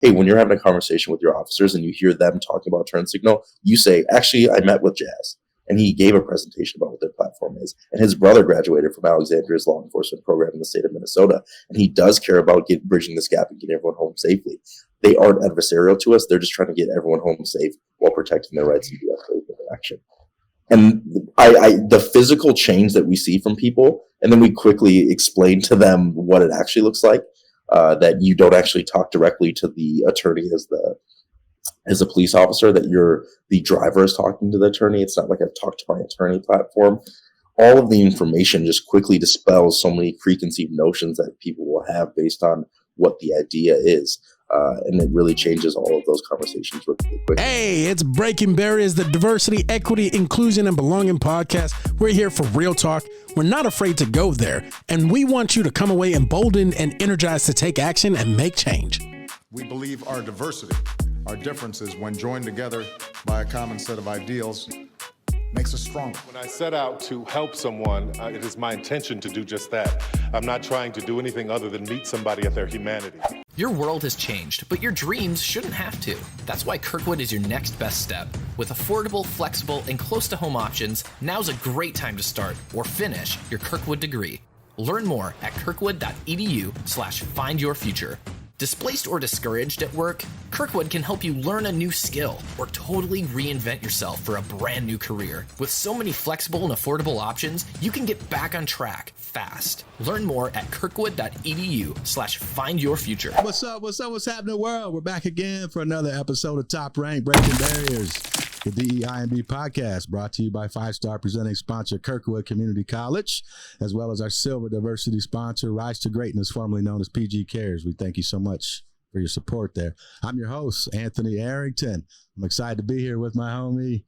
hey, when you're having a conversation with your officers and you hear them talking about TurnSignl, you say, actually, I met with Jazz and he gave a presentation about what their platform is. And his brother graduated from Alexandria's law enforcement program in the state of Minnesota. And he does care about bridging this gap and getting everyone home safely. They aren't adversarial to us. They're just trying to get everyone home safe while protecting their rights and de-escalating interaction. And the physical change that we see from people, and then we quickly explain to them what it actually looks like, that you don't actually talk directly to the attorney as a police officer, that the driver is talking to the attorney. It's not like I've talked to my attorney platform. All of the information just quickly dispels so many preconceived notions that people will have based on what the idea is. And it really changes all of those conversations really quickly. Hey, it's Breaking Barriers, the diversity, equity, inclusion, and belonging podcast. We're here for real talk. We're not afraid to go there. And we want you to come away emboldened and energized to take action and make change. We believe our diversity, our differences, when joined together by a common set of ideals, makes us stronger. When I set out to help someone, it is my intention to do just that. I'm not trying to do anything other than meet somebody at their humanity. Your world has changed, but your dreams shouldn't have to. That's why Kirkwood is your next best step. With affordable, flexible, and close-to-home options, now's a great time to start or finish your Kirkwood degree. Learn more at kirkwood.edu/findyourfuture. Displaced or discouraged at work? Kirkwood can help you learn a new skill or totally reinvent yourself for a brand new career. With so many flexible and affordable options, you can get back on track fast. Learn more at kirkwood.edu/findyourfuture. What's up? What's happening, world? We're back again for another episode of Top Rank Breaking Barriers, the DEIB podcast, brought to you by 5-star presenting sponsor Kirkwood Community College, as well as our silver diversity sponsor, Rise to Greatness, formerly known as PG Cares. We thank you so much for your support there. I'm your host, Anthony Arrington. I'm excited to be here with my homie,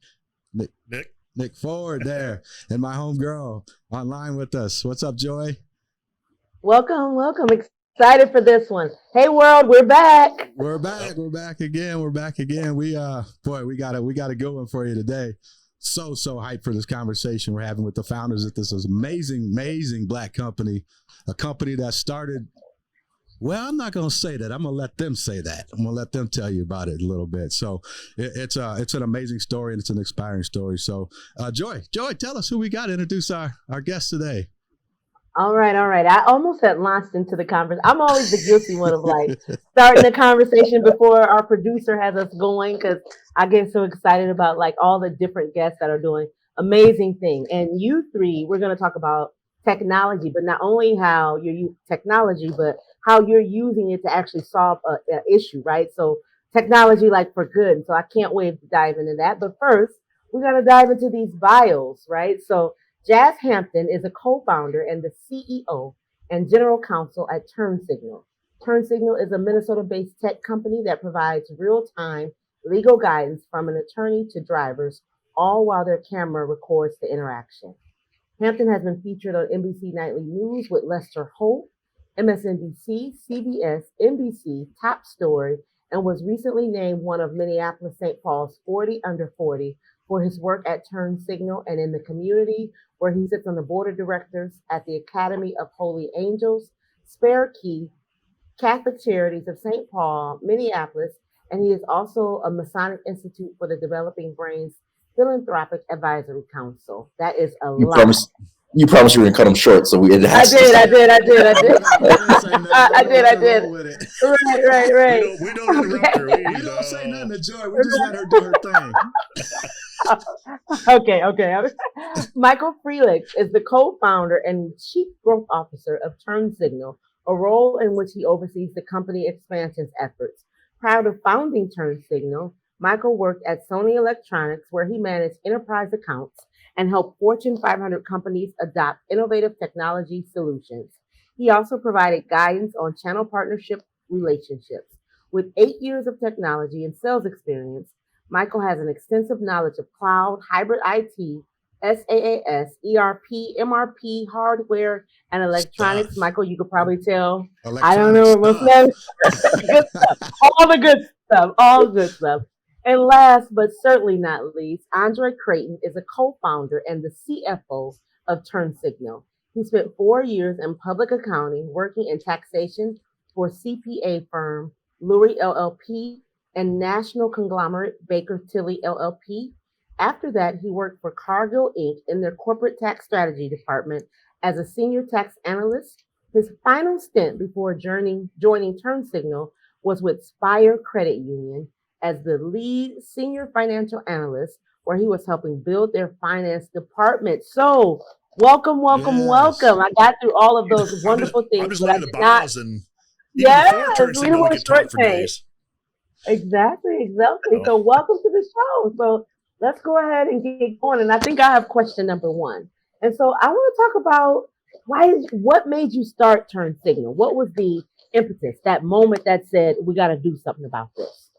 Nick Ford there, and my homegirl online with us. What's up, Joy? Welcome. Excited for this one. Hey, world, we're back. We're back again. We got a good one for you today. So hyped for this conversation we're having with the founders of this amazing Black company, a company that started. Well, I'm not going to say that. I'm going to let them say that. I'm going to let them tell you about it a little bit. So it's an amazing story and it's an inspiring story. So Joy, tell us who we got to introduce our guest today. All right. I almost had launched into the conversation. I'm always the guilty one of like starting the conversation before our producer has us going, because I get so excited about like all the different guests that are doing amazing things. And you three, we're going to talk about technology, but not only how you use technology, but how you're using it to actually solve an issue, right? So technology like for good. And so I can't wait to dive into that. But first, we got to dive into these bios, right? So Jazz Hampton is a co-founder and the CEO and general counsel at TurnSignl. TurnSignl is a Minnesota-based tech company that provides real-time legal guidance from an attorney to drivers, all while their camera records the interaction. Hampton has been featured on NBC Nightly News with Lester Holt, MSNBC, CBS, NBC, Top Story, and was recently named one of Minneapolis-St. Paul's 40 under 40 for his work at TurnSignl and in the community, where he sits on the board of directors at the Academy of Holy Angels, Spare Key, Catholic Charities of St. Paul, Minneapolis, and he is also a Masonic Institute for the Developing Brains Philanthropic Advisory Council. That is a lot. You promised you were going to cut them short, so it has to I did. I did. Right. We don't interrupt her. We don't say nothing to Joy. We just let her do her thing. Okay. Michael Frelix is the co-founder and chief growth officer of TurnSignl, a role in which he oversees the company expansion efforts. Prior to founding TurnSignl, Michael worked at Sony Electronics, where he managed enterprise accounts and helped Fortune 500 companies adopt innovative technology solutions. He also provided guidance on channel partnership relationships. With 8 years of technology and sales experience, Michael has an extensive knowledge of cloud, hybrid IT, SaaS, ERP, MRP, hardware, and electronics. Michael, you could probably tell. I don't know what's next. Good stuff. All good stuff. And last but certainly not least, Andre Creighton is a co-founder and the CFO of TurnSignl. He spent 4 years in public accounting, working in taxation for CPA firm Lurie LLP, and national conglomerate Baker Tilly LLP. After that, he worked for Cargill Inc. in their corporate tax strategy department as a senior tax analyst. His final stint before joining TurnSignl was with Spire Credit Union as the lead senior financial analyst, where he was helping build their finance department. So, welcome. Yes. I got through all of those wonderful things, I'm just but I looking at did the not. bios, and even Yes, before we Turn don't Signal, we want could talk for shortchange. days. Exactly. So, So, welcome to the show. So, let's go ahead and get going. And I think I have question number one. And so, I want to talk about what made you start TurnSignl? What was the impetus, that moment that said we got to do something about this?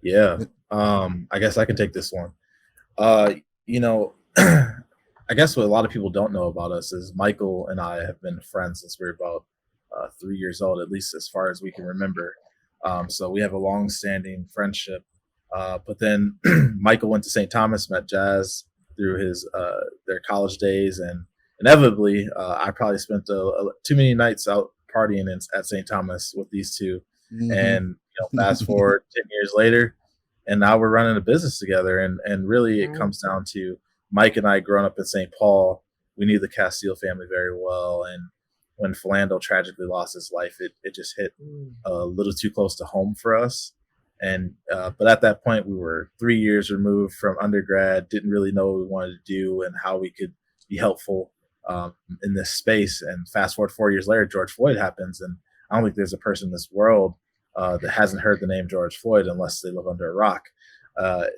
Yeah. I guess I can take this one. You know, I guess what a lot of people don't know about us is Michael and I have been friends since we were about 3 years old, at least as far as we can remember. So we have a long-standing friendship. But then Michael went to St. Thomas, met Jazz through his their college days, and inevitably, I probably spent too many nights out partying at St. Thomas with these two. Mhm. And fast forward 10 years later, and now we're running a business together. And really, it Right. comes down to Mike and I growing up in St. Paul. We knew the Castile family very well, and when Philando tragically lost his life, it just hit a little too close to home for us. And but at that point, we were 3 years removed from undergrad, didn't really know what we wanted to do and how we could be helpful in this space. And fast forward 4 years later, George Floyd happens, and I don't think there's a person in this world that hasn't heard the name George Floyd unless they live under a rock.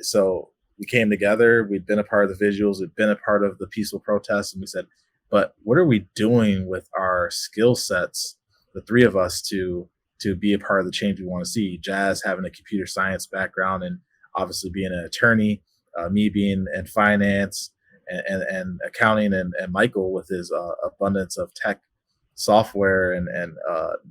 So we came together. We'd been a part of the visuals. We'd been a part of the peaceful protests, and we said, "But what are we doing with our skill sets, the three of us, to be a part of the change we want to see?" Jazz having a computer science background and obviously being an attorney, me being in finance and accounting, and Michael with his abundance of tech software and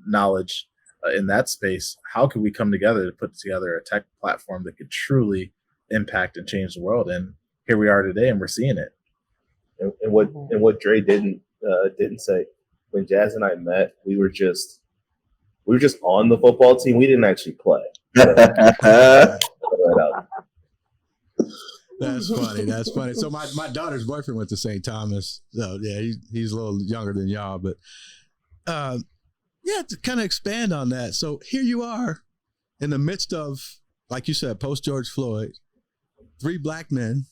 knowledge in that space. How could we come together to put together a tech platform that could truly impact and change the world? And here we are today, and we're seeing it. And what Dre didn't say, when Jazz and I met, we were just on the football team. We didn't actually play. That's funny. That's funny. So my daughter's boyfriend went to St. Thomas. So yeah, he's a little younger than y'all, but yeah, to kind of expand on that. So here you are in the midst of, like you said, post George Floyd, 3 black men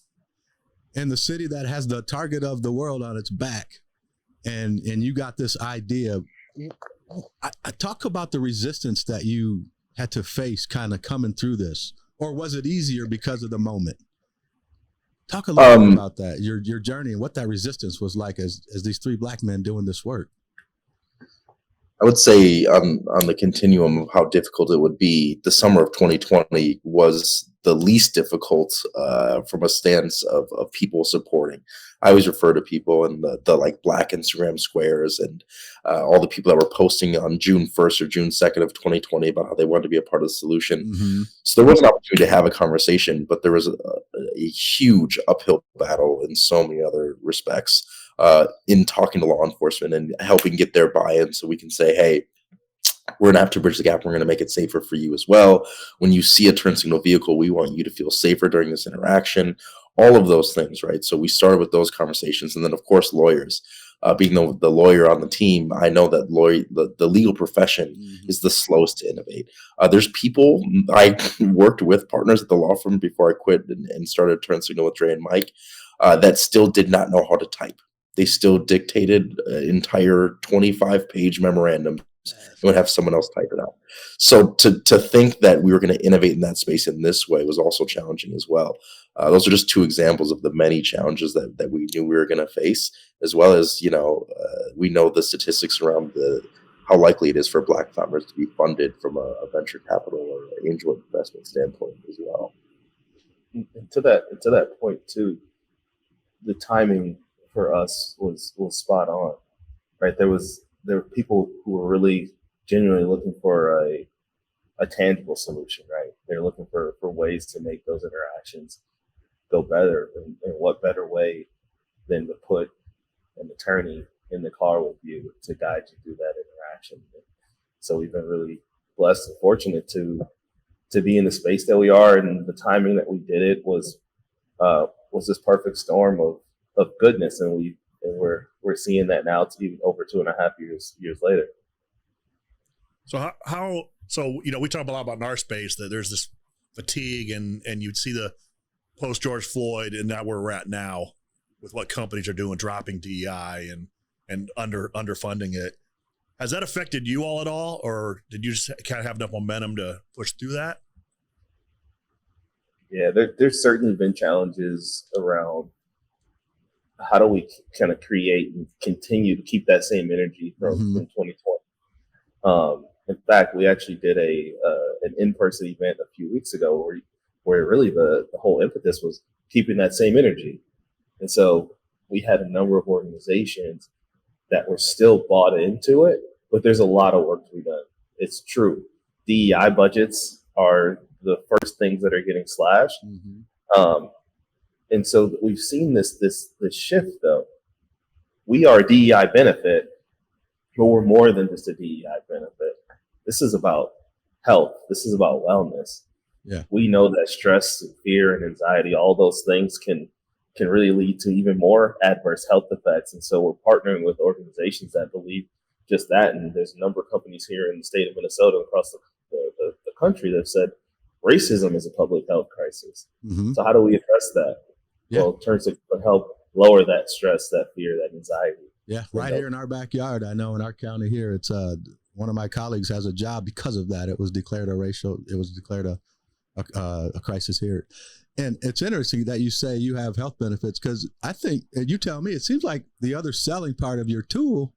in the city that has the target of the world on its back, and you got this idea. I talk about the resistance that you had to face kind of coming through this, or was it easier because of the moment? Talk a little bit about that, your journey and what that resistance was like as these 3 black men doing this work. I would say on the continuum of how difficult it would be, the summer of 2020 was the least difficult from a stance of people supporting. I always refer to people in the like black Instagram squares and all the people that were posting on June 1st or June 2nd of 2020 about how they wanted to be a part of the solution. Mm-hmm. So there was an opportunity to have a conversation, but there was a huge uphill battle in so many other respects in talking to law enforcement and helping get their buy-in so we can say, hey, we're going to have to bridge the gap. We're going to make it safer for you as well. When you see a TurnSignl vehicle, we want you to feel safer during this interaction, all of those things, right? So we started with those conversations. And then, of course, lawyers. Being the lawyer on the team, I know that the legal profession is the slowest to innovate. There's people, I worked with partners at the law firm before I quit and started TurnSignl with Dre and Mike, that still did not know how to type. They still dictated entire 25-page memorandums and would have someone else type it out. So to think that we were going to innovate in that space in this way was also challenging as well. Those are just 2 examples of the many challenges that we knew we were going to face, as well as, we know the statistics around how likely it is for black founders to be funded from a venture capital or angel investment standpoint as well. And to that point too, the timing for us was spot on, right? There were people who were really genuinely looking for a tangible solution, right? They're looking for ways to make those interactions go better. And what better way than to put an attorney in the car with you to guide you through that interaction? So we've been really blessed and fortunate to be in the space that we are, and the timing that we did it was this perfect storm of goodness, and we're seeing that now to even over 2.5 years later. So so we talk a lot about in our space that there's this fatigue, and you'd see the post George Floyd, and now where we're at now with what companies are doing, dropping DEI and underfunding it. Has that affected you all at all, or did you just kind of have enough momentum to push through that? Yeah, there's certainly been challenges around how do we kind of create and continue to keep that same energy from 2020. In fact, we actually did an in-person event a few weeks ago where really the whole impetus was keeping that same energy. And so we had a number of organizations that were still bought into it, but there's a lot of work to be done. It's true. DEI budgets are the first things that are getting slashed. And so we've seen this shift, though. We are a DEI benefit, but we're more than just a DEI benefit. This is about health. This is about wellness. Yeah. We know that stress and fear and anxiety, all those things can really lead to even more adverse health effects. And so we're partnering with organizations that believe just that. And there's a number of companies here in the state of Minnesota across the country that have said racism is a public health crisis. So how do we address that? Yeah. Well, TurnSignl can help lower that stress, that fear, that anxiety. Yeah, right here in our backyard. I know in our county here, it's one of my colleagues has a job because of that. It was declared a crisis here. And it's interesting that you say you have health benefits, because I think, and you tell me, it seems like the other selling part of your tool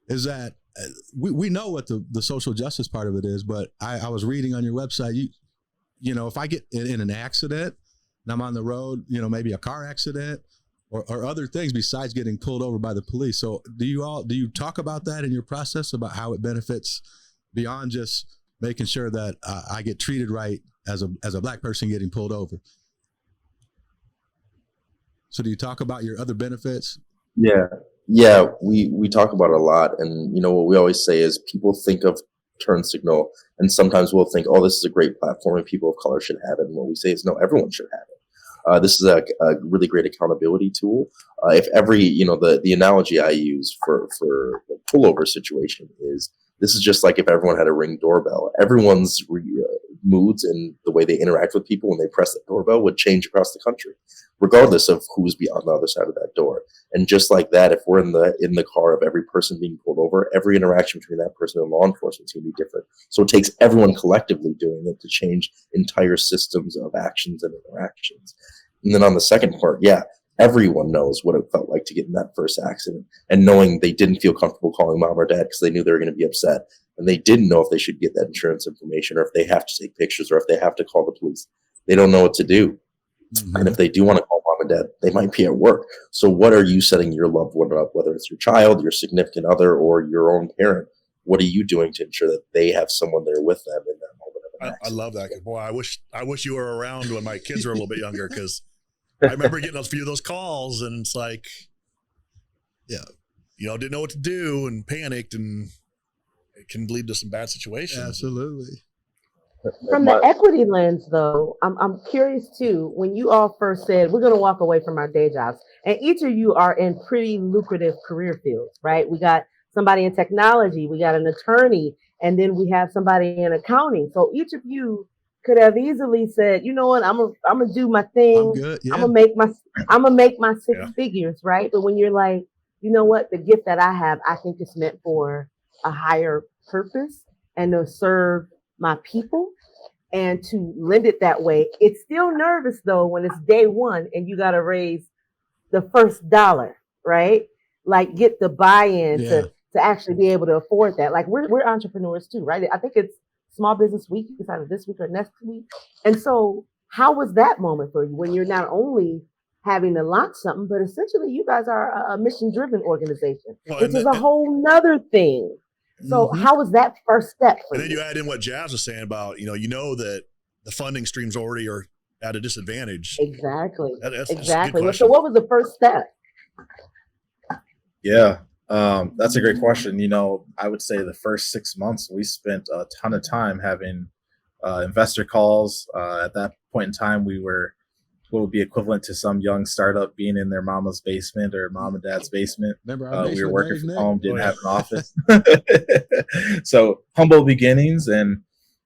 is that we know what the social justice part of it is, but I was reading on your website, you know, if I get in an accident and I'm on the road, maybe a car accident or other things besides getting pulled over by the police. So do you talk about that in your process, about how it benefits beyond just making sure that I get treated right as a Black person getting pulled over? So do you talk about your other benefits? Yeah, we talk about it a lot. And what we always say is people think of TurnSignl, and sometimes we'll think, oh, this is a great platform and people of color should have it. And what we say is, no, everyone should have it. This is a really great accountability tool. If every, the analogy I use for the pullover situation is, this is just like if everyone had a Ring doorbell. Everyone's moods and the way they interact with people when they press that doorbell would change across the country, regardless of who's on the other side of that door. And just like that, if we're in the car of every person being pulled over, every interaction between that person and law enforcement is going to be different. So it takes everyone collectively doing it to change entire systems of actions and interactions. And then on the second part, everyone knows what it felt like to get in that first accident, and knowing they didn't feel comfortable calling mom or dad because they knew they were going to be upset, and they didn't know if they should get that insurance information, or if they have to take pictures, or if they have to call the police. They don't know what to do. And if they do want to call mom and dad, they might be at work. So what are you setting your loved one up, whether it's your child, your significant other, or your own parent? What are you doing to ensure that they have someone there with them in that moment of an accident? I love that. Boy, I wish you were around when my kids were a little bit younger, because I remember getting a few of those calls, and it's like, didn't know what to do and panicked, and it can lead to some bad situations. Absolutely. From the equity lens, though, I'm curious too. When you all first said we're going to walk away from our day jobs, and each of you are in pretty lucrative career fields, right? We got somebody in technology, we got an attorney, and then we have somebody in accounting. So each of you could have easily said, you know what, I'm gonna do my thing. I'm gonna make my six figures, right? But when you're like, you know what, the gift that I have, I think it's meant for a higher purpose and to serve my people and to lend it that way. It's still nervous though when it's day one and you got to raise the first dollar, right? Like get the buy-in to actually be able to afford that. Like we're entrepreneurs too, right? I think it's Small Business Week. It's either this week or next week. And so how was that moment for you when you're not only having to launch something, but essentially you guys are a mission-driven organization, which is a whole nother thing. So how was that first step for you? And then you you add in what Jazz was saying about, that the funding streams already are at a disadvantage. Exactly. That's exactly. So what was the first step? Yeah. That's a great question. I would say the first 6 months we spent a ton of time having investor calls. At that point in time, we were what would be equivalent to some young startup being in their mama's basement or mom and dad's basement. Remember our We were basement working days, from Nick? home, didn't Oh, yeah. have an office. So humble beginnings. And,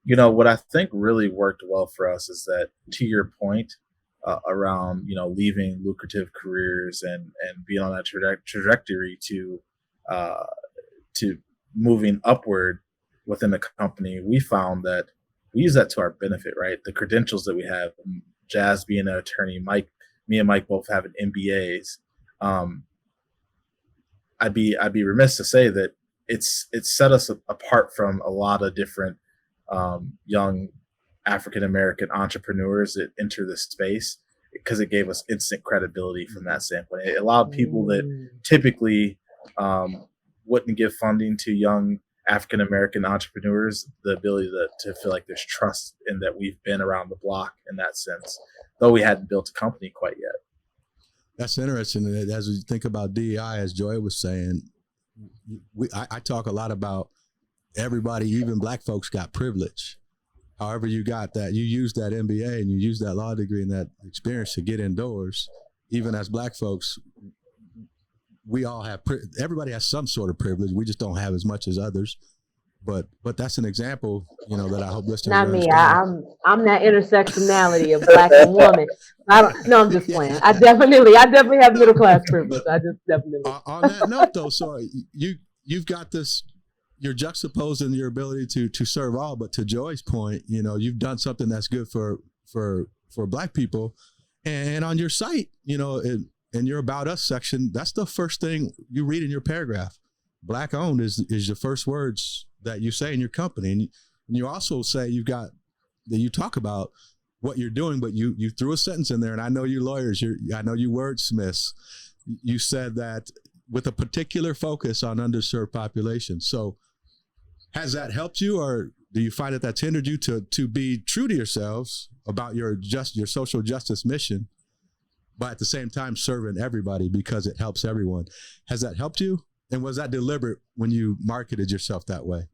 what I think really worked well for us is that, to your point, around, leaving lucrative careers and being on that trajectory to moving upward within the company, we found that we use that to our benefit, right? The credentials that we have, Jazz being an attorney, me and Mike both having MBAs. I'd be remiss to say that it's set us apart from a lot of different young African American entrepreneurs that enter this space, because it gave us instant credibility from that standpoint. It allowed people that typically wouldn't give funding to young African American entrepreneurs the ability to feel like there's trust in that we've been around the block in that sense, though we hadn't built a company quite yet. That's interesting. As we think about DEI, as Joy was saying, I talk a lot about everybody, even black folks, got privilege. However you got that, you use that MBA and you use that law degree and that experience to get indoors. Even as black folks, we all have, everybody has some sort of privilege. We just don't have as much as others. But that's an example, that I hope listeners Not me. understand. I'm that intersectionality of black and woman. I'm just playing. I definitely have middle class privilege. I just definitely. On that note, though, so you've got this. You're juxtaposing your ability to serve all, but to Joy's point, you've done something that's good for black people, and on your site, in your About Us section, that's the first thing you read in your paragraph. Black owned is the first words that you say in your company, and you also say you talk about what you're doing, but you threw a sentence in there, and I know you lawyers, I know you wordsmiths. You said that with a particular focus on underserved populations. So has that helped you, or do you find that that's hindered you to be true to yourselves about your social justice mission, but at the same time serving everybody because it helps everyone? Has that helped you? And was that deliberate when you marketed yourself that way?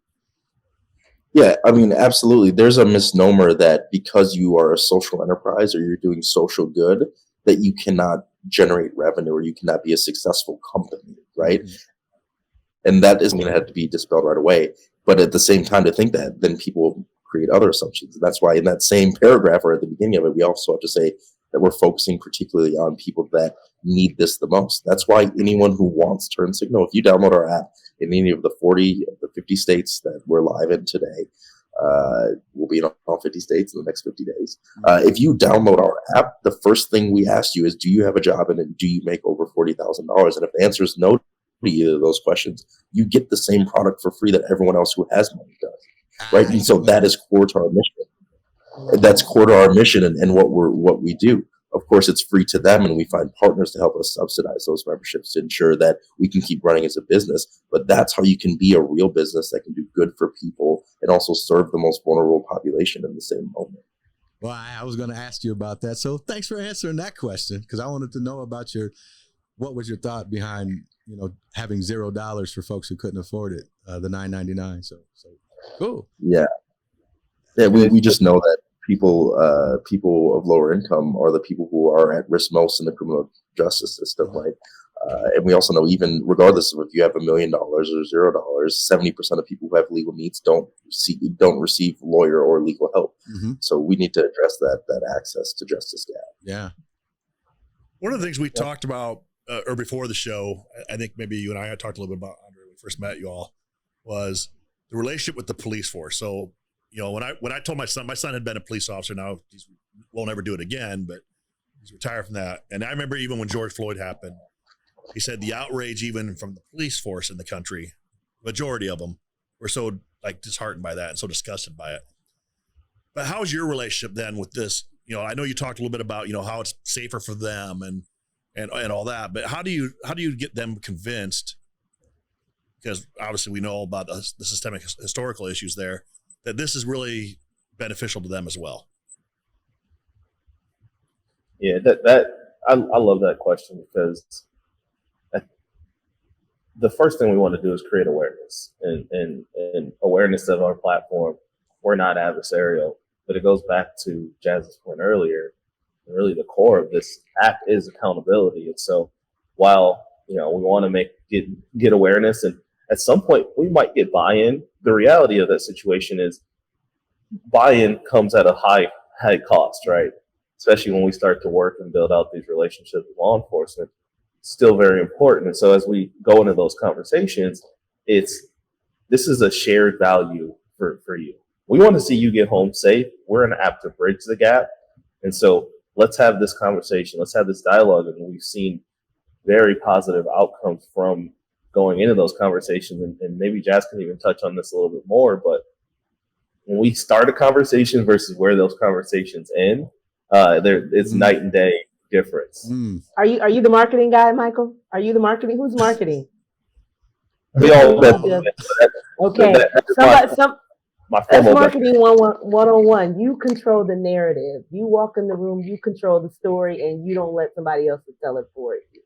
Yeah, I mean, absolutely. There's a misnomer that because you are a social enterprise or you're doing social good, that you cannot generate revenue or you cannot be a successful company, right? Mm-hmm. And that isn't going to have to be dispelled right away. But at the same time, to think that, then people will create other assumptions. And that's why in that same paragraph or at the beginning of it, we also have to say that we're focusing particularly on people that need this the most. That's why anyone who wants TurnSignl, if you download our app in any of the 40 of the 50 states that we're live in today, we'll be in all 50 states in the next 50 days. If you download our app, the first thing we ask you is, do you have a job and do you make over $40,000? And if the answer is no to either of those questions, you get the same product for free that everyone else who has money does, right? And so that is core to our mission. That's core to our mission and what we do. Of course, it's free to them, and we find partners to help us subsidize those memberships to ensure that we can keep running as a business. But that's how you can be a real business that can do good for people and also serve the most vulnerable population in the same moment. Well, I was going to ask you about that. So thanks for answering that question, because I wanted to know about what was your thought behind, having $0 for folks who couldn't afford it, the $9.99. So cool. Yeah, we just know that people of lower income are the people who are at risk most in the criminal justice system, right? And we also know, even regardless of if you have $1 million or $0, 70% of people who have legal needs don't receive lawyer or legal help. Mm-hmm. So we need to address that access to justice gap. Yeah. One of the things we talked about or before the show, I think maybe you and I had talked a little bit about, Andre, when we first met you all, was the relationship with the police force. So, when I told my son had been a police officer. Now he won't ever do it again, but he's retired from that. And I remember even when George Floyd happened, he said the outrage even from the police force in the country, majority of them were so disheartened by that and so disgusted by it. But how's your relationship then with this? I know you talked a little bit about, how it's safer for them and all that, but how do you get them convinced? Because obviously we know about the systemic historical issues there, that this is really beneficial to them as well. Yeah, that I love that question, because the first thing we want to do is create awareness and awareness of our platform. We're not adversarial, but it goes back to Jazz's point earlier. Really, the core of this app is accountability. And so, while we want to get awareness, and at some point we might get buy-in, the reality of that situation is buy-in comes at a high cost, right? Especially when we start to work and build out these relationships with law enforcement. Still very important. And so as we go into those conversations, this is a shared value for you. We want to see you get home safe. We're an app to bridge the gap. And so let's have this conversation. Let's have this dialogue. And we've seen very positive outcomes from going into those conversations. And maybe Jazz can even touch on this a little bit more. But when we start a conversation versus where those conversations end, it's night and day difference. Are you the marketing guy, Michael? Are you the marketing? Who's marketing? We all okay. That's marketing 101. You control the narrative. You walk in the room, you control the story, and you don't let somebody else tell it for you.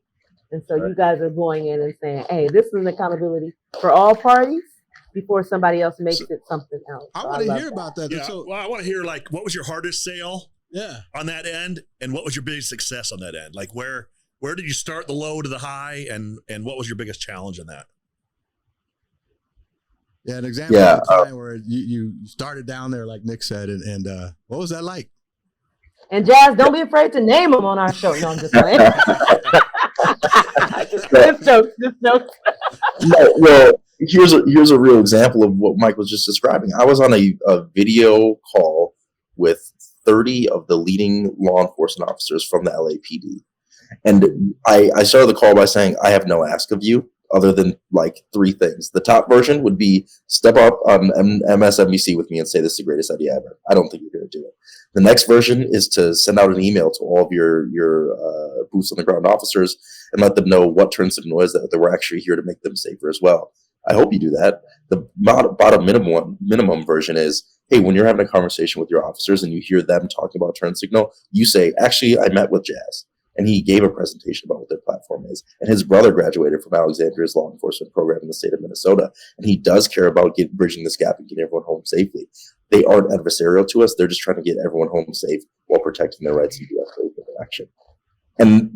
And so you guys are going in and saying, hey, this is an accountability for all parties before somebody else makes it something else. I want to hear about that. Yeah, well, I want to hear, like, what was your hardest sale on that end, and what was your biggest success on that end? Like, where did you start the low to the high, and what was your biggest challenge in that? Yeah, an example of a time where you started down there, like Nick said, and what was that like? And Jazz, don't be afraid to name them on our show. No, I'm just playing. Just jokes. No, well, here's a real example of what Mike was just describing. I was on a video call with 30 of the leading law enforcement officers from the LAPD. And I started the call by saying, I have no ask of you other than like three things. The top version would be step up on MSNBC with me and say this is the greatest idea ever. I don't think you're going to do it. The next version is to send out an email to all of your boots on the ground officers and let them know what TurnSignl is, that we're actually here to make them safer as well. I hope you do that. The bottom minimum version is, hey, when you're having a conversation with your officers and you hear them talking about TurnSignl, you say, actually, I met with Jazz. And he gave a presentation about what their platform is. And his brother graduated from Alexandria's law enforcement program in the state of Minnesota. And he does care about bridging this gap and getting everyone home safely. They aren't adversarial to us. They're just trying to get everyone home safe while protecting their rights and de-escalating interaction. And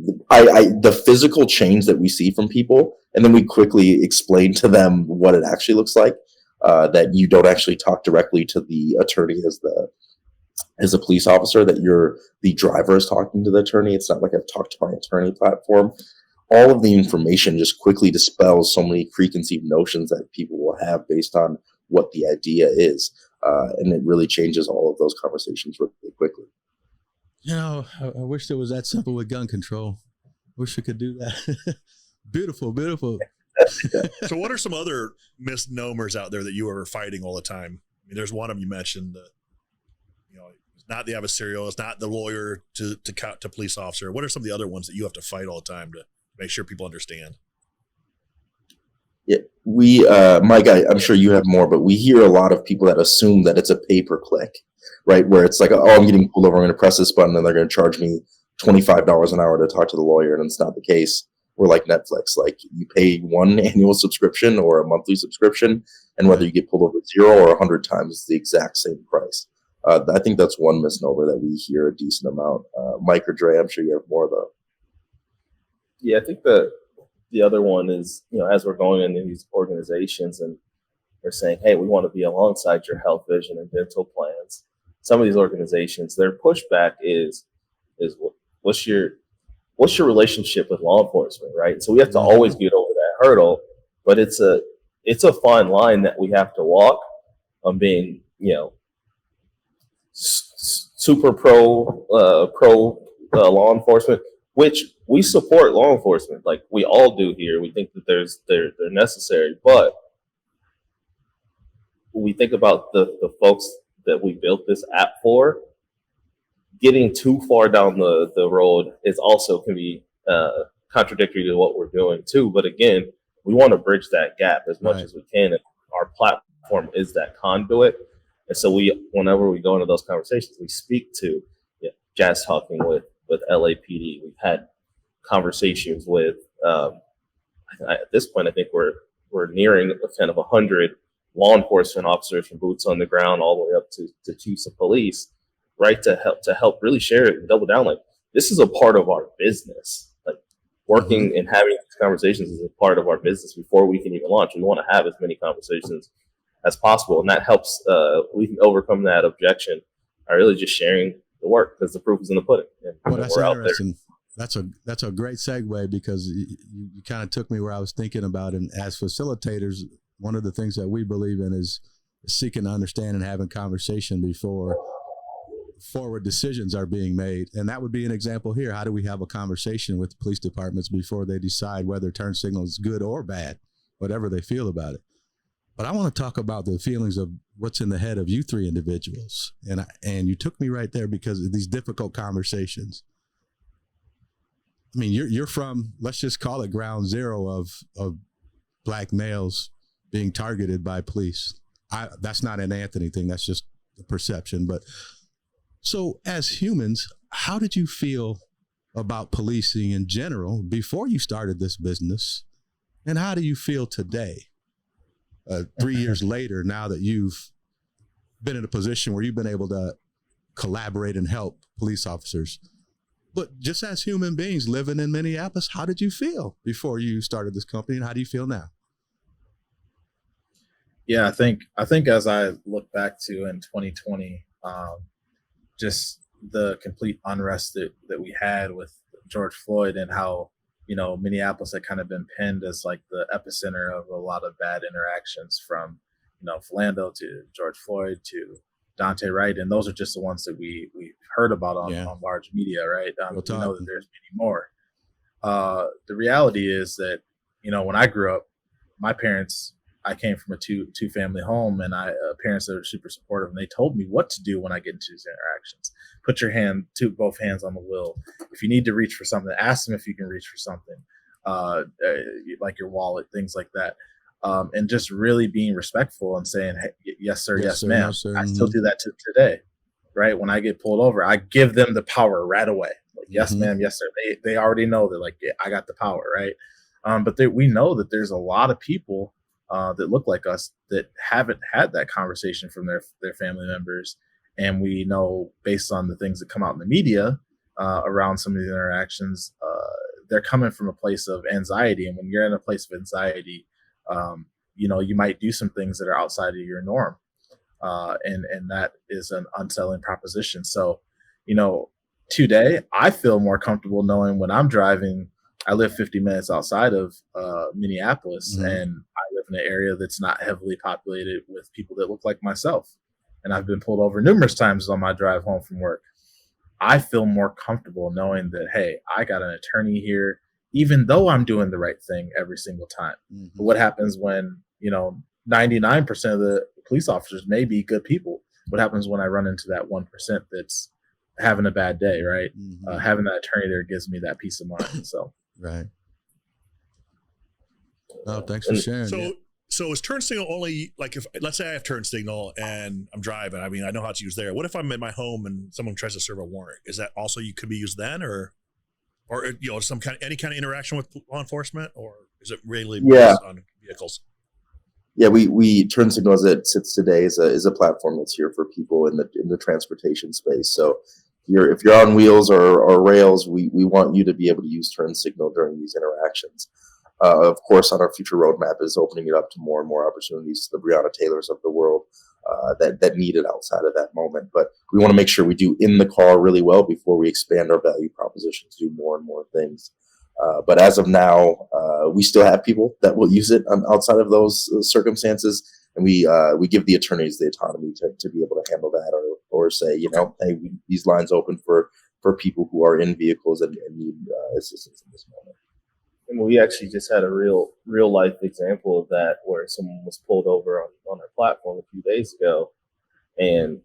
the physical change that we see from people, and then we quickly explain to them what it actually looks like, that you don't actually talk directly to the attorney as a police officer, that the driver is talking to the attorney. It's not like I've talked to my attorney platform. All of the information just quickly dispels so many preconceived notions that people will have based on what the idea is. And it really changes all of those conversations really quickly. I wish it was that simple with gun control. Wish we could do that. Beautiful. So what are some other misnomers out there that you are fighting all the time? I mean, there's one of them you mentioned, it's not the adversarial, it's not the lawyer to police officer. What are some of the other ones that you have to fight all the time to make sure people understand? Yeah, Mike, I'm sure you have more, but we hear a lot of people that assume that it's a pay-per-click, right? Where it's like, oh, I'm getting pulled over, I'm going to press this button, and they're going to charge me $25 an hour to talk to the lawyer, and it's not the case. We're like Netflix, like you pay one annual subscription or a monthly subscription, and whether you get pulled over 0 or 100 times, it's the exact same price. I think that's one misnomer that we hear a decent amount. Mike or Dre, I'm sure you have more though. Yeah, I think the other one is, as we're going into these organizations and they're saying, hey, we want to be alongside your health, vision, and dental plans. Some of these organizations, their pushback is what's your relationship with law enforcement, right? So we have to always get over that hurdle, but it's a fine line that we have to walk on being, super pro law enforcement, which we support law enforcement, like we all do here. We think that they're necessary, but when we think about the folks that we built this app for, getting too far down the road is also can be contradictory to what we're doing too. But again, we want to bridge that gap as much as we can. And our platform is that conduit. And so whenever we go into those conversations, we speak to Jazz talking with LAPD. We've had conversations with, I at this point, I think we're nearing kind of 100 law enforcement officers from boots on the ground all the way up to chiefs of police, right? To help really share it and double down. Like, this is a part of our business. Like, working and having these conversations is a part of our business before we can even launch. We want to have as many conversations as possible, and that helps. We can overcome that objection by really just sharing the work, because the proof is in the pudding. And well, that's we're out interesting. That's a great segue, because you kind of took me where I was thinking about. And as facilitators, one of the things that we believe in is seeking to understand and having conversation before forward decisions are being made. And that would be an example here. How do we have a conversation with police departments before they decide whether TurnSignl is good or bad, whatever they feel about it? But I want to talk about the feelings of what's in the head of you three individuals. And you took me right there, because of these difficult conversations. I mean, you're from, let's just call it ground zero of Black males being targeted by police. That's not an Anthony thing. That's just a perception. But so as humans, how did you feel about policing in general before you started this business? And how do you feel today, 3 years later, now that you've been in a position where you've been able to collaborate and help police officers? But just as human beings living in Minneapolis, how did you feel before you started this company, and how do you feel now? Yeah, I think as I look back to in 2020, just the complete unrest that we had with George Floyd, and how, Minneapolis had kind of been pinned as like the epicenter of a lot of bad interactions, from, Philando to George Floyd to Dante Wright. And those are just the ones that we heard about on large media, right? We know that there's many more. The reality is that, when I grew up, my parents, I came from a two family home, and parents that are super supportive, and they told me what to do when I get into these interactions. Put your both hands on the wheel. If you need to reach for something, ask them if you can reach for something, like your wallet, things like that. And just really being respectful and saying, hey, yes, sir, yes, ma'am. No, sir. I still do that today, right? When I get pulled over, I give them the power right away. Like, yes, ma'am, yes, sir. They already know that, like, yeah, I got the power, right? But we know that there's a lot of people that look like us that haven't had that conversation from their family members. And we know, based on the things that come out in the media around some of these interactions, they're coming from a place of anxiety. And when you're in a place of anxiety, you might do some things that are outside of your norm. And that is an unsettling proposition. So, today I feel more comfortable knowing when I'm driving. I live 50 minutes outside of Minneapolis, and I live in an area that's not heavily populated with people that look like myself. And I've been pulled over numerous times on my drive home from work. I feel more comfortable knowing that, hey, I got an attorney here, even though I'm doing the right thing every single time. But what happens when, 99% of the police officers may be good people? What happens when I run into that 1% that's having a bad day, right? Having that attorney there gives me that peace of mind. So. Right. Oh, thanks for sharing. So is TurnSignl only, like, if, let's say I have TurnSignl and I'm driving, I mean, I know how to use there. What if I'm in my home and someone tries to serve a warrant? Is that also, you could be used then, or any kind of interaction with law enforcement, or is it really based on vehicles? Yeah, we TurnSignl, as it sits today, is a platform that's here for people in the transportation space. So if you're on wheels or rails, we want you to be able to use TurnSignl during these interactions. Of course, on our future roadmap is opening it up to more and more opportunities to the Breonna Taylors of the world that need it outside of that moment. But we want to make sure we do in the car really well before we expand our value proposition to do more and more things. But as of now, we still have people that will use it outside of those circumstances, and we give the attorneys the autonomy to be able to handle that, or say, hey, these lines open for people who are in vehicles and need assistance in this moment. And we actually just had a real life example of that, where someone was pulled over on our platform a few days ago, and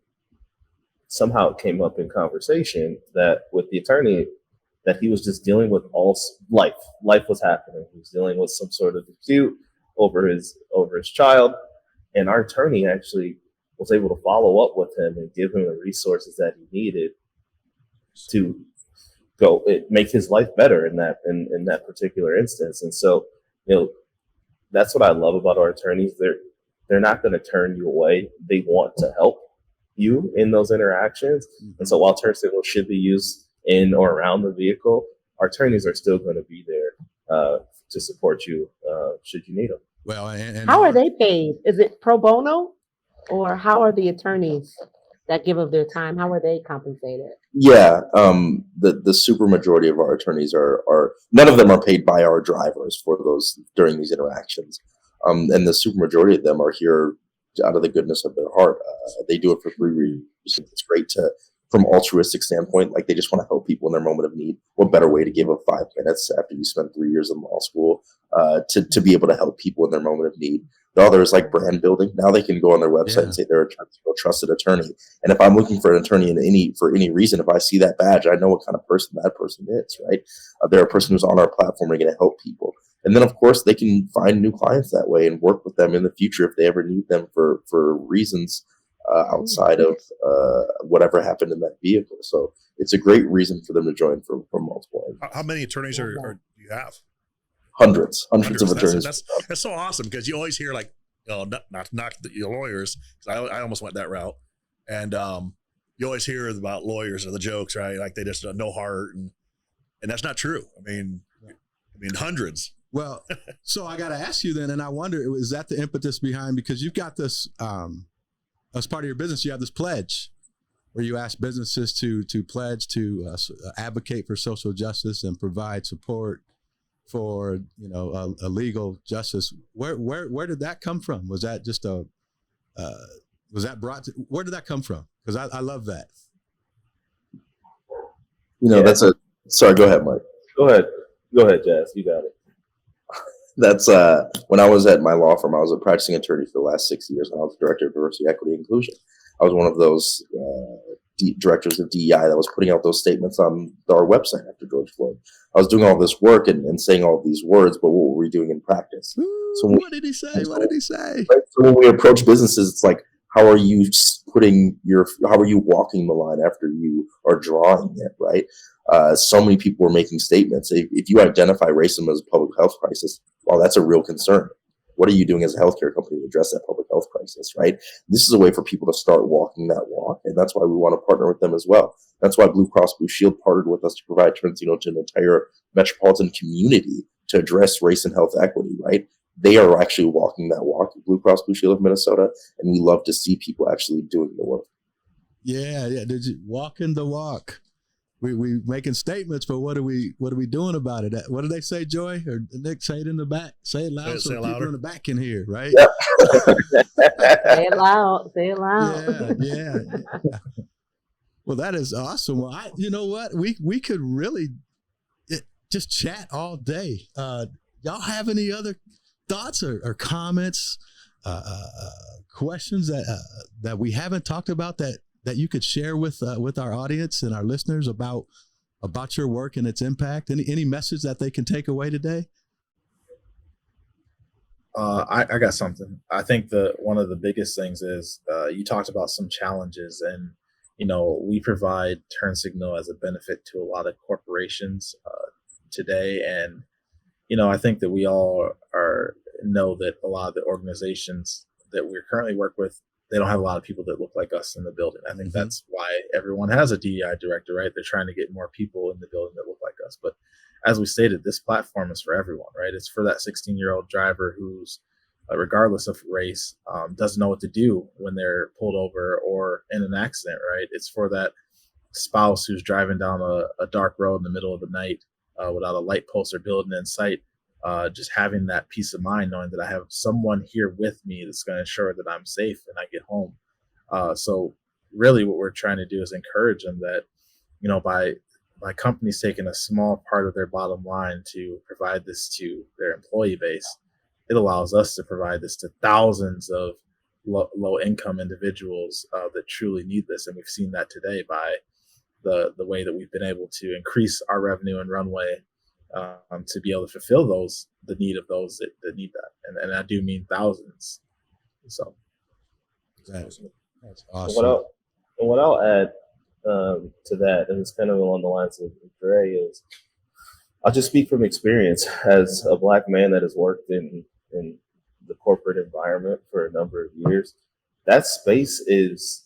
somehow it came up in conversation that with the attorney that he was just dealing with life was happening. He was dealing with some sort of dispute over his child, and our attorney actually was able to follow up with him and give him the resources that he needed to make his life better in that particular instance. And so, you know, that's what I love about our attorneys. They're not going to turn you away. They want to help you in those interactions. And so while TurnSignl should be used in or around the vehicle, our attorneys are still going to be there to support you should you need them. Well, and how are they paid? Is it pro bono, or how are the attorneys that give of their time? How are they compensated? Yeah, the super majority of our attorneys are none of them are paid by our drivers for those during these interactions, and the super majority of them are here out of the goodness of their heart. They do it for free reasons. It's great to, from altruistic standpoint, like they just want to help people in their moment of need. What better way to give up 5 minutes after you spent 3 years in law school to be able to help people in their moment of need? The other is like brand building. Now they can go on their website and say they're a trusted attorney. And if I'm looking for an attorney for any reason, if I see that badge, I know what kind of person that person is, right? They're a person who's on our platform and going to help people. And then, of course, they can find new clients that way and work with them in the future if they ever need them for reasons outside of whatever happened in that vehicle. So it's a great reason for them to join from multiple angles. How many attorneys do you have? Hundreds of attorneys. That's so awesome, because you always hear like, not your lawyers. I almost went that route, and you always hear about lawyers or the jokes, right? Like they just no heart, and that's not true. I mean, hundreds. Well, so I got to ask you then, and I wonder, is that the impetus behind, because you've got this as part of your business, you have this pledge where you ask businesses to pledge to advocate for social justice and provide support for a legal justice. Where did that come from? Was that just was that brought to, where did that come from? Because I love that. That's sorry, go ahead, Mike. Go ahead, Jazz, you got it. That's when I was at my law firm, I was a practicing attorney for the last 6 years, and I was the director of diversity, equity, and inclusion. I was one of those directors of DEI that was putting out those statements on our website after George Floyd. I was doing all this work and saying all these words, but what were we doing in practice? So what did he say? Right? So when we approach businesses, it's like, how are you walking the line after you are drawing it, right? So many people were making statements. If you identify racism as a public health crisis, well, that's a real concern. What are you doing as a healthcare company to address that public health crisis, right? This is a way for people to start walking that walk, and that's why we want to partner with them as well. That's why Blue Cross Blue Shield partnered with us to provide TurnSignl to an entire metropolitan community to address race and health equity, right? They are actually walking that walk, Blue Cross Blue Shield of Minnesota, and we love to see people actually doing the work. Yeah. Did you walking the walk? We making statements, but what are we doing about it? What do they say, Joy? Or Nick, say it in the back. Say it loud so people in the back can hear, right? Yeah. Say it loud. Say it loud. Yeah. Well, that is awesome. Well, you know what? We could really just chat all day. Y'all have any other thoughts or comments, questions that we haven't talked about that you could share with our audience and our listeners about your work and its impact? Any message that they can take away today? I got something. I think one of the biggest things is you talked about some challenges, and we provide TurnSignl as a benefit to a lot of corporations today, and I think that we all know that a lot of the organizations that we currently work with, they don't have a lot of people that look like us in the building. I think that's why everyone has a DEI director, right? They're trying to get more people in the building that look like us. But as we stated, this platform is for everyone, right? It's for that 16-year-old driver who's, regardless of race, doesn't know what to do when they're pulled over or in an accident, right? It's for that spouse who's driving down a dark road in the middle of the night without a light post or building in sight. Just having that peace of mind, knowing that I have someone here with me that's going to ensure that I'm safe and I get home. So really what we're trying to do is encourage them that, by companies taking a small part of their bottom line to provide this to their employee base, it allows us to provide this to thousands of low income individuals that truly need this. And we've seen that today by the way that we've been able to increase our revenue and runway to be able to fulfill the need of those that need that. And I do mean thousands. So that's awesome. What I'll add to that, and it's kind of along the lines of Dre, is I'll just speak from experience as a Black man that has worked in the corporate environment for a number of years. That space is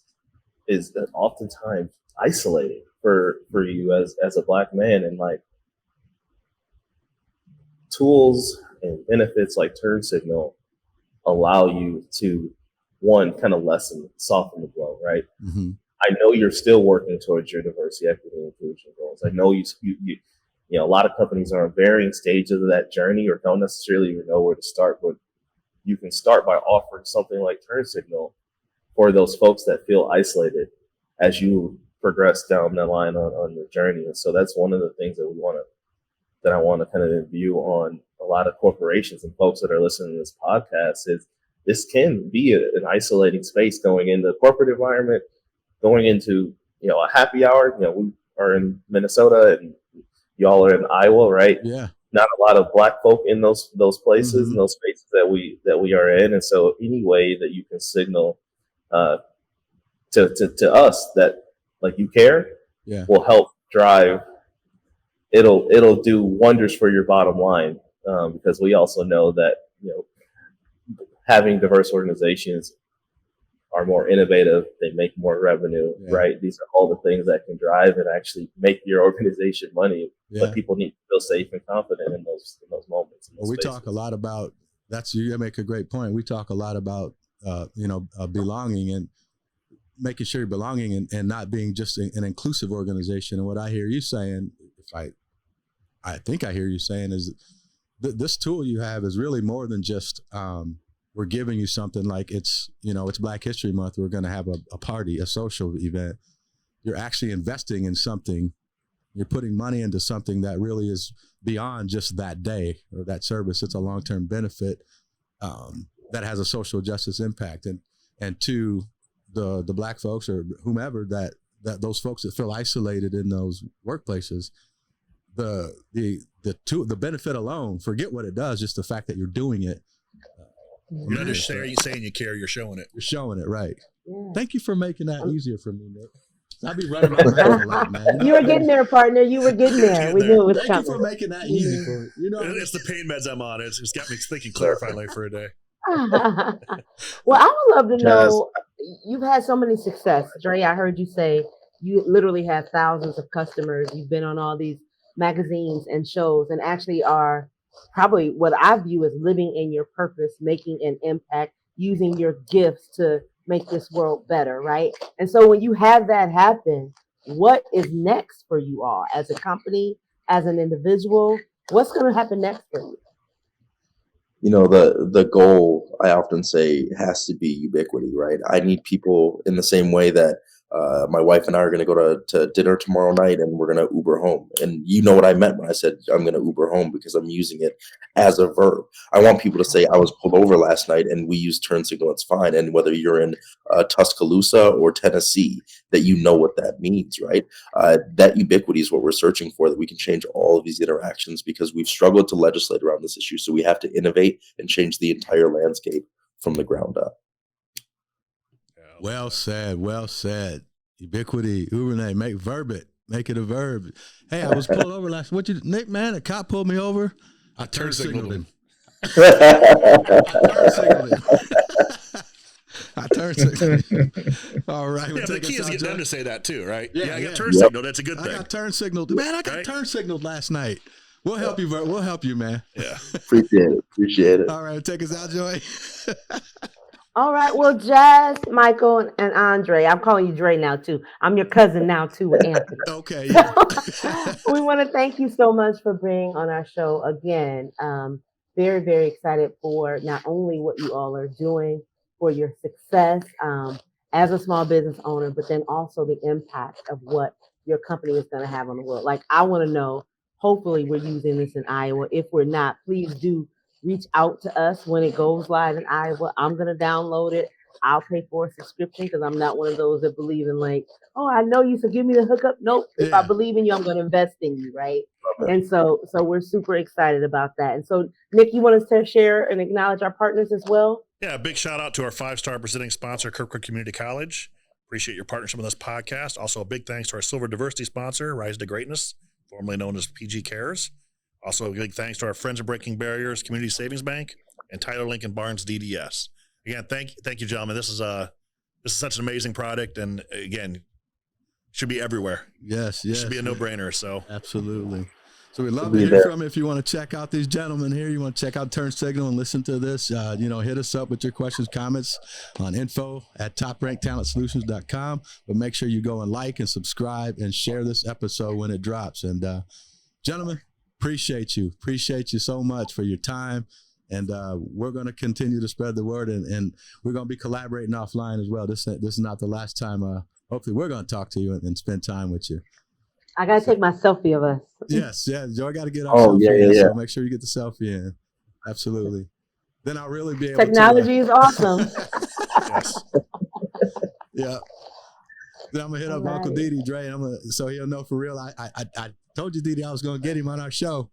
oftentimes isolating for you as a Black man, and like tools and benefits like TurnSignl allow you to, one, kind of soften the blow, right? Mm-hmm. I know you're still working towards your diversity, equity, and inclusion goals. I know you know, a lot of companies are on varying stages of that journey or don't necessarily even know where to start, but you can start by offering something like TurnSignl for those folks that feel isolated as you progress down the line on the journey. And so that's one of the things that I want to kind of imbue on a lot of corporations and folks that are listening to this podcast is this can be an isolating space going into the corporate environment, going into, you know, a happy hour. You know, we are in Minnesota and y'all are in Iowa, right? Yeah. Not a lot of Black folk in those places Mm-hmm. and those spaces that we are in. And so any way that you can signal to us that like you care, yeah, will help drive. It'll do wonders for your bottom line, because we also know that, you know, having diverse organizations are more innovative. They make more revenue, right? These are all the things that can drive and actually make your organization money. Yeah. But people need to feel safe and confident in those moments. In those we spaces. talk a lot about you make a great point. We talk a lot about belonging and making sure you're belonging and not being just an inclusive organization. And what I hear you saying, if I think I hear you saying, is this tool you have is really more than just we're giving you something like it's Black History Month. We're going to have a party, a social event. You're actually investing in something. You're putting money into something that really is beyond just that day or that service. It's a long-term benefit that has a social justice impact. And to the Black folks or whomever that those folks that feel isolated in those workplaces, the benefit alone, forget what it does, just the fact that you're doing it. You're not just saying you care, you're showing it. You're showing it, right. Yeah. Thank you for making that easier for me, Nick. I'll be running my mouth a lot, man. You were getting there, partner. You were getting there. We knew it was Thank coming. you for making that easy for me. It's the pain meds I'm on. It's got me thinking clear finally for a day. Well, I would love to know, you've had so many success. Dre, I heard you say you literally have thousands of customers. You've been on all these magazines and shows and actually are probably what I view as living in your purpose, making an impact, using your gifts to make this world better, right? And so when you have that happen, what is next for you all as a company, as an individual? What's going to happen next for you? You know, the goal, I often say, has to be ubiquity, right? I need people in the same way that my wife and I are going to go to dinner tomorrow night and we're going to Uber home. And you know what I meant when I said I'm going to Uber home, because I'm using it as a verb. I want people to say I was pulled over last night and we use TurnSignl, it's fine. And whether you're in Tuscaloosa or Tennessee, that you know what that means, right? That ubiquity is what we're searching for, that we can change all of these interactions, because we've struggled to legislate around this issue. So we have to innovate and change the entire landscape from the ground up. Well said. Well said. Ubiquity. Uber, make it a verb. Hey, I was pulled over last. Nick, man? A cop pulled me over. I TurnSignled him. I TurnSignled him. All right. Yeah, but the key is get them to say that too, right? Yeah, I got TurnSignled. That's a good thing. I got TurnSignled. Man, I got TurnSignled last night. We'll help you. We'll help you, man. Yeah. Appreciate it. All right. Take us out, Joy. All right. Well, Jazz, Michael, and Andre, I'm calling you Dre now, too. I'm your cousin now, too, with Anthony. Okay. Yeah. We want to thank you so much for being on our show again. Very, very excited for not only what you all are doing, for your success as a small business owner, but then also the impact of what your company is going to have on the world. Like, I want to know, hopefully we're using this in Iowa. If we're not, please do reach out to us when it goes live in Iowa. I'm going to download it. I'll pay for a subscription, because I'm not one of those that believe in like, oh, I know you, so give me the hookup. Nope. If I believe in you, I'm going to invest in you, right? And so we're super excited about that. And so, Nick, you want us to share and acknowledge our partners as well? Yeah, big shout out to our 5-star presenting sponsor, Kirkwood Community College. Appreciate your partnership with this podcast. Also, a big thanks to our silver diversity sponsor, Rise to Greatness, formerly known as PG Cares. Also, a big thanks to our friends at Breaking Barriers Community Savings Bank and Tyler Lincoln Barnes DDS. Again, thank you, gentlemen. This is such an amazing product, and again, should be everywhere. Yes. Should be a no-brainer. So absolutely. So we'd love to hear from you. If you want to check out these gentlemen here, you want to check out TurnSignl and listen to this, hit us up with your questions, comments on info@topranktalentsolutions.com. But make sure you go and like and subscribe and share this episode when it drops. And gentlemen, appreciate you so much for your time. And we're going to continue to spread the word, and we're going to be collaborating offline as well. This is not the last time. Hopefully we're going to talk to you and spend time with you. I got to take my selfie of us. Yes. Joe, I got to get our selfie in, so make sure you get the selfie in. Absolutely. Then I'll really be able Technology is awesome. Yes. Yeah. Then I'm going to hit up Uncle Didi, Dre, so he'll know for real. I told you, Didi, I was going to get him on our show.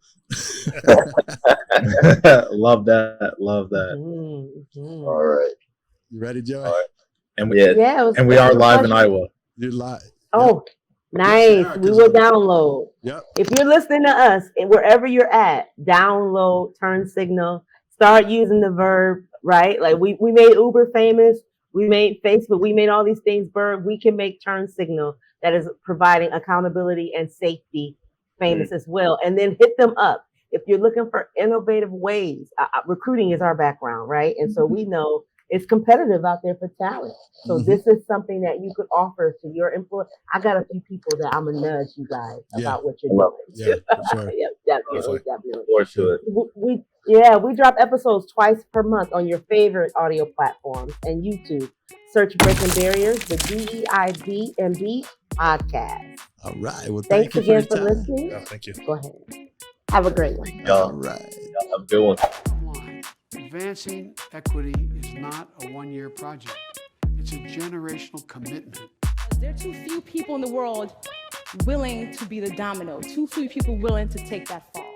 Love that. Mm-hmm. All right. You ready, Joe? All right. And we are live in Iowa. You're live. Oh, nice. We will download. Yep. If you're listening to us and wherever you're at, download TurnSignl. Start using the verb, right? Like we made Uber famous. We made Facebook. We made all these things verb. We can make TurnSignl that is providing accountability and safety famous as well. And then hit them up. If you're looking for innovative ways, recruiting is our background, right? And so we know it's competitive out there for talent. So this is something that you could offer to your employer. I got a few people that I'm going to nudge you guys about what you're doing. Yeah, sure. Yep, definitely. Forward to it. We drop episodes twice per month on your favorite audio platforms and YouTube. Search Breaking Barriers, the DEIVMB podcast. All right. Well, thanks you again for for listening. yeah, thank you. Go ahead. Have a great one. All right. Have a good one. Advancing equity is not a one-year project. It's a generational commitment. There are too few people in the world willing to be the domino, too few people willing to take that fall.